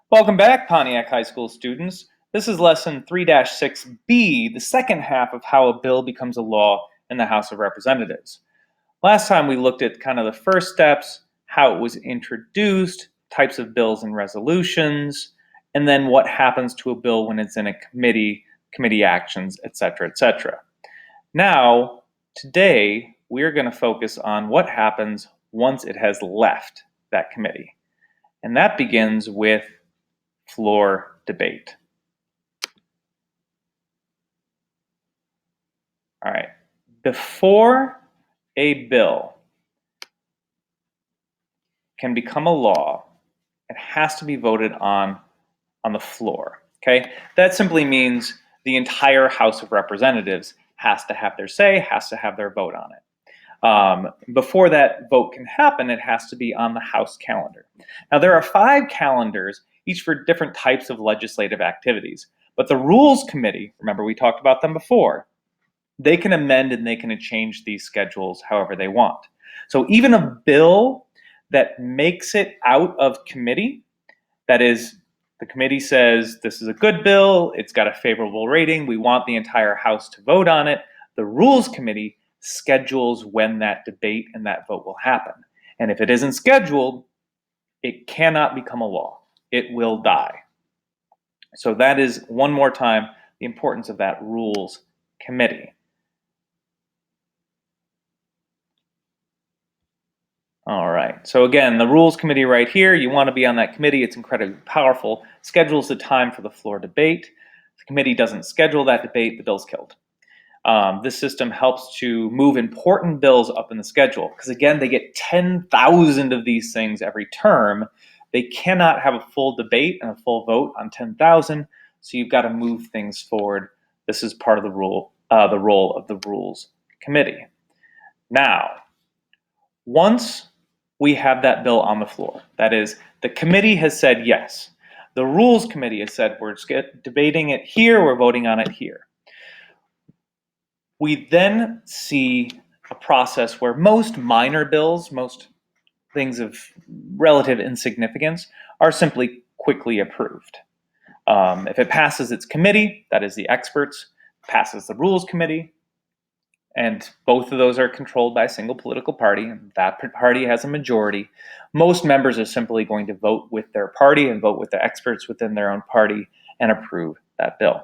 Welcome back, Pontiac High School students. This is lesson 3-6B, the second half of how a bill becomes a law in the House of Representatives. Last time we looked at kind of the first steps, how it was introduced, types of bills and resolutions, and then what happens to a bill when it's in a committee, committee actions, etc., etc. Now, today, we're going to focus on what happens once it has left that committee. And that begins with floor debate. All right. Before a bill can become a law, it has to be voted on the floor. Okay? That simply means the entire House of Representatives has to have their say, has to have their vote on it. Before that vote can happen, it has to be on the House calendar. Now, there are 5 calendars, each for different types of legislative activities. But the Rules Committee, remember we talked about them before, they can amend and they can change these schedules however they want. So even a bill that makes it out of committee, that is, the committee says this is a good bill, it's got a favorable rating, we want the entire House to vote on it, the Rules Committee schedules when that debate and that vote will happen. And if it isn't scheduled, it cannot become a law. It will die. So that is, one more time, the importance of that Rules Committee. All right, so again, the Rules Committee right here, you want to be on that committee. It's incredibly powerful. Schedules the time for the floor debate. If the committee doesn't schedule that debate, the bill's killed. This system helps to move important bills up in the schedule because, again, they get 10,000 of these things every term. They cannot have a full debate and a full vote on 10,000, so you've got to move things forward. This is part of the role of the Rules Committee. Now, once we have that bill on the floor, that is, the committee has said yes, the Rules Committee has said we're debating it here, we're voting on it here. We then see a process where most minor bills, most things of relative insignificance, are simply quickly approved. If it passes its committee, that is the experts, passes the Rules Committee, and both of those are controlled by a single political party, and that party has a majority, most members are simply going to vote with their party and vote with the experts within their own party and approve that bill.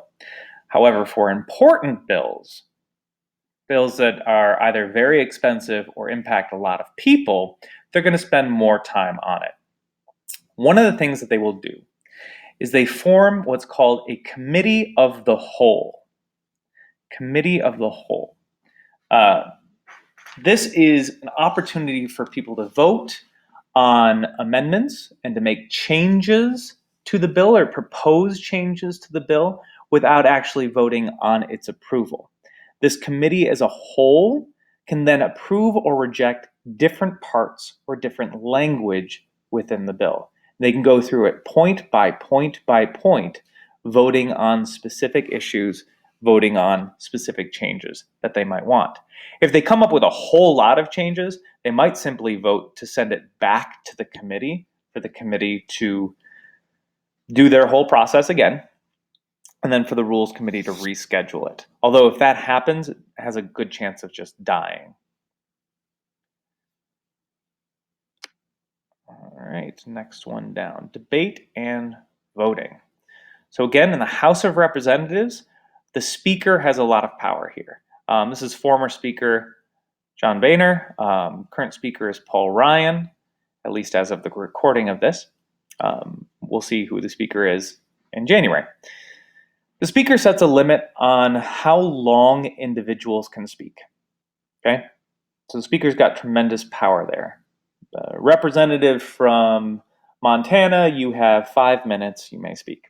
However, for important bills that are either very expensive or impact a lot of people, they're going to spend more time on it. One of the things that they will do is they form what's called a committee of the whole. Committee of the whole. This is an opportunity for people to vote on amendments and to make changes to the bill or propose changes to the bill without actually voting on its approval. This committee as a whole can then approve or reject different parts or different language within the bill. They can go through it point by point by point, voting on specific issues, voting on specific changes that they might want. If they come up with a whole lot of changes, they might simply vote to send it back to the committee for the committee to do their whole process again, and then for the Rules Committee to reschedule it. Although if that happens, it has a good chance of just dying. All right, next one down, debate and voting. So again, in the House of Representatives, the Speaker has a lot of power here. This is former Speaker John Boehner. Current Speaker is Paul Ryan, at least as of the recording of this. We'll see who the Speaker is in January. The Speaker sets a limit on how long individuals can speak. Okay, so the Speaker's got tremendous power there. Representative from Montana, you have 5 minutes, you may speak.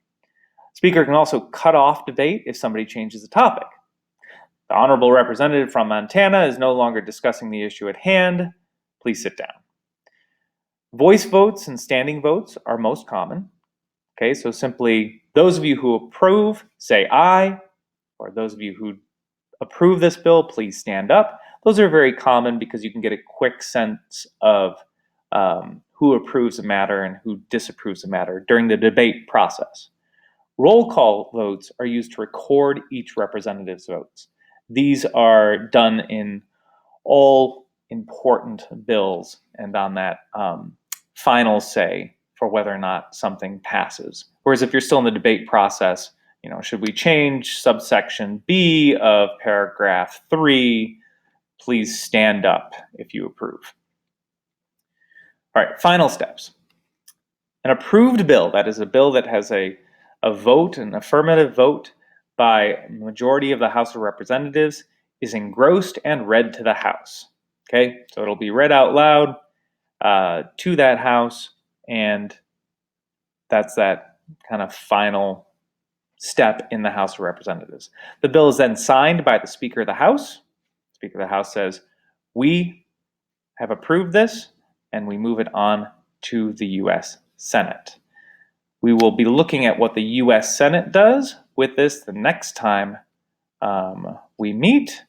Speaker can also cut off debate if somebody changes the topic. The honorable representative from Montana is no longer discussing the issue at hand. Please sit down. Voice votes and standing votes are most common. Okay, so simply those of you who approve, say aye, or those of you who approve this bill, please stand up. Those are very common because you can get a quick sense of who approves a matter and who disapproves a matter during the debate process. Roll call votes are used to record each representative's votes. These are done in all important bills and on that final say for whether or not something passes. Whereas if you're still in the debate process, should we change subsection B of paragraph 3? Please stand up if you approve. All right, final steps. An approved bill, that is a bill that has a vote, an affirmative vote by a majority of the House of Representatives, is engrossed and read to the House. Okay, so it'll be read out loud to that House, and that's that kind of final step in the House of Representatives. The bill is then signed by the Speaker of the House. The Speaker of the House says, "We have approved this," and we move it on to the U.S. Senate. We will be looking at what the U.S. Senate does with this the next time we meet,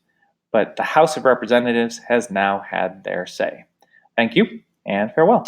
but the House of Representatives has now had their say. Thank you, and farewell.